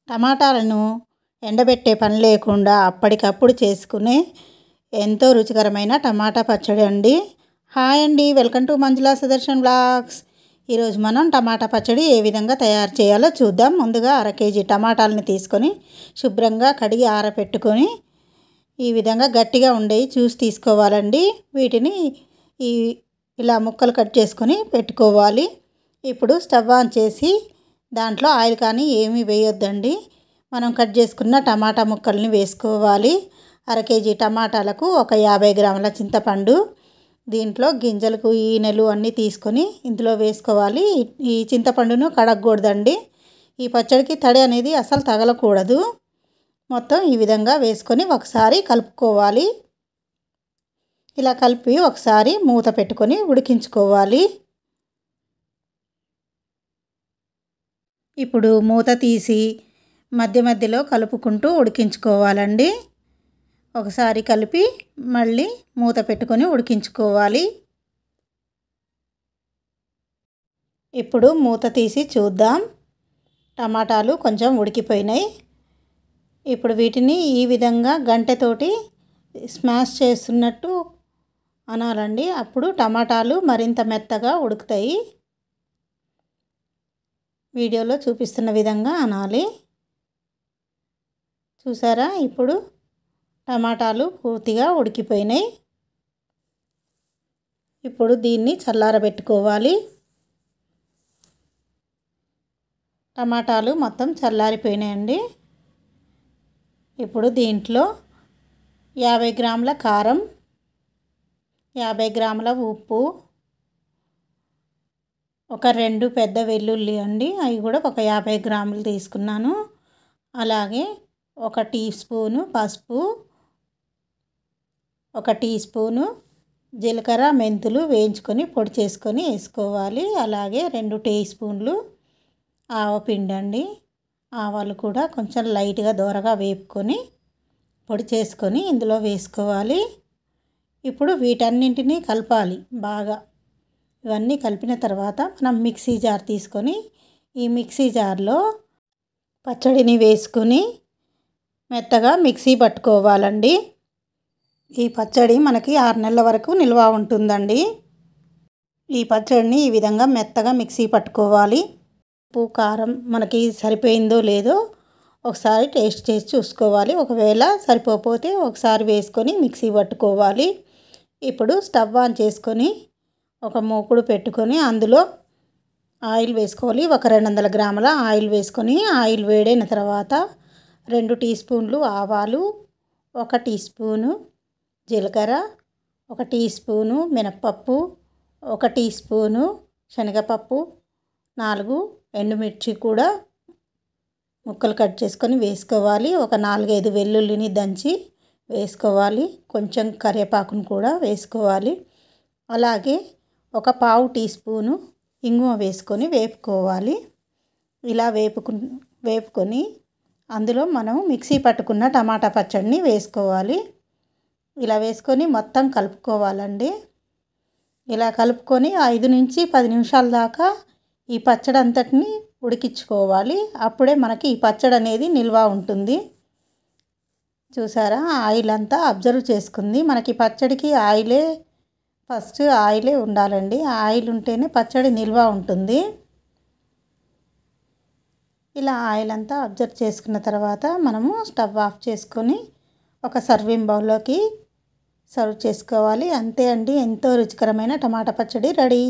టమాటాలను ఎండబెట్టే పని లేకుండా అప్పటికప్పుడు చేసుకునే ఎంతో రుచికరమైన టమాటా పచ్చడి అండి. హాయ్ అండి, welcome to Manjula Sudarshan vlogs. ఈరోజు మనం టమాటా పచ్చడి ఏ విధంగా తయారు చేయాలో చూద్దాం. ముందుగా 1/2 కేజీ టమాటాలని తీసుకొని శుభ్రంగా కడిగి ఆరబెట్టుకొని ఈ విధంగా గట్టిగా ఉండేవి చూసి తీసుకోవాలండి. వీటిని ఇలా ముక్కలు కట్ చేసుకొని పెట్టుకోవాలి. ఇప్పుడు స్టవ్ ఆన్ చేసి దాంట్లో ఆయిల్ కానీ ఏమీ వేయొద్దండి. మనం కట్ చేసుకున్న టమాటా ముక్కల్ని వేసుకోవాలి. 1/2 కేజీ టమాటాలకు ఒక 50 గ్రాముల చింతపండు, దీంట్లో గింజలకు ఈనెలు అన్నీ తీసుకొని ఇందులో వేసుకోవాలి. ఈ చింతపండును కడగకూడదండి. ఈ పచ్చడికి తడి అనేది అసలు తగలకూడదు. మొత్తం ఈ విధంగా వేసుకొని ఒకసారి కలుపుకోవాలి. ఇలా కలిపి ఒకసారి మూత పెట్టుకొని ఉడికించుకోవాలి. ఇప్పుడు మూత తీసి మధ్య మధ్యలో కలుపుకుంటూ ఉడికించుకోవాలండి. ఒకసారి కలిపి మళ్ళీ మూత పెట్టుకొని ఉడికించుకోవాలి. ఇప్పుడు మూత తీసి చూద్దాం. టమాటాలు కొంచెం ఉడికిపోయినాయి. ఇప్పుడు వీటిని ఈ విధంగా గంటెతోటి స్మాష్ చేస్తున్నట్టు అనాలండి. అప్పుడు టమాటాలు మరింత మెత్తగా ఉడుకుతాయి. వీడియోలో చూపిస్తున్న విధంగా అనాలి. చూసారా, ఇప్పుడు టమాటాలు పూర్తిగా ఉడికిపోయినాయి. ఇప్పుడు దీన్ని చల్లారబెట్టుకోవాలి. టమాటాలు మొత్తం చల్లారిపోయినాయండి. ఇప్పుడు దీంట్లో 50 గ్రాముల కారం, 50 గ్రాముల ఉప్పు, ఒక 2 పెద్ద వెల్లుల్లి అండి, అవి కూడా ఒక 50 గ్రాములు తీసుకున్నాను. అలాగే 1 టీ స్పూను పసుపు, 1 టీ స్పూను జీలకర్ర మెంతులు వేయించుకొని పొడి చేసుకొని వేసుకోవాలి. అలాగే 2 టీ స్పూన్లు ఆవపిండి అండి. ఆవాలు కూడా కొంచెం లైట్గా దోరగా వేపుకొని పొడి చేసుకొని ఇందులో వేసుకోవాలి. ఇప్పుడు వీటన్నింటినీ కలపాలి బాగా. ఇవన్నీ కలిపిన తర్వాత మనం మిక్సీ జార్ తీసుకొని ఈ మిక్సీ జార్లో పచ్చడిని వేసుకొని మెత్తగా మిక్సీ పట్టుకోవాలండి. ఈ పచ్చడి మనకి 6 నెలల వరకు నిల్వ ఉంటుందండి. ఈ పచ్చడిని ఈ విధంగా మెత్తగా మిక్సీ పట్టుకోవాలి. ఉప్పు కారం మనకి సరిపోయిందో లేదో ఒకసారి టేస్ట్ చేసి చూసుకోవాలి. ఒకవేళ సరిపోతే ఒకసారి వేసుకొని మిక్సీ పట్టుకోవాలి. ఇప్పుడు స్టవ్ ఆన్ చేసుకొని ఒక మూకుడు పెట్టుకొని అందులో ఆయిల్ వేసుకోవాలి. ఒక 200 గ్రాముల ఆయిల్ వేసుకొని ఆయిల్ వేడైన తర్వాత 2 టీ స్పూన్లు ఆవాలు, 1 టీ స్పూను జీలకర్ర, 1 టీ స్పూను మినప్పప్పు, 1 టీ స్పూను శనగపప్పు, 4 ఎండుమిర్చి కూడా ముక్కలు కట్ చేసుకొని వేసుకోవాలి. ఒక 4-5 వెల్లుల్లిని దంచి వేసుకోవాలి. కొంచెం కరివేపాకును కూడా వేసుకోవాలి. అలాగే ఒక 1/2 టీ స్పూను ఇంగువ వేసుకొని వేపుకోవాలి. ఇలా వేపుకొని అందులో మనం మిక్సీ పట్టుకున్న టమాటా పచ్చడిని వేసుకోవాలి. ఇలా వేసుకొని మొత్తం కలుపుకోవాలండి. ఇలా కలుపుకొని 5 నుంచి 10 నిమిషాల దాకా ఈ పచ్చడి అంతటిని ఉడికించుకోవాలి. అప్పుడే మనకి ఈ పచ్చడి అనేది నిల్వ ఉంటుంది. చూసారా, ఆయిల్ అంతా అబ్జర్వ్ చేసుకుంది. మనకి పచ్చడికి ఫస్ట్ ఆయిలే ఉండాలండి. ఆయిల్ ఉంటేనే పచ్చడి నిల్వ ఉంటుంది. ఇలా ఆయిల్ అంతా అబ్జర్వ్ చేసుకున్న తర్వాత మనము స్టవ్ ఆఫ్ చేసుకొని ఒక సర్వింగ్ బౌల్లోకి సర్వ్ చేసుకోవాలి. అంతే అండి, ఎంతో రుచికరమైన టమాటా పచ్చడి రెడీ.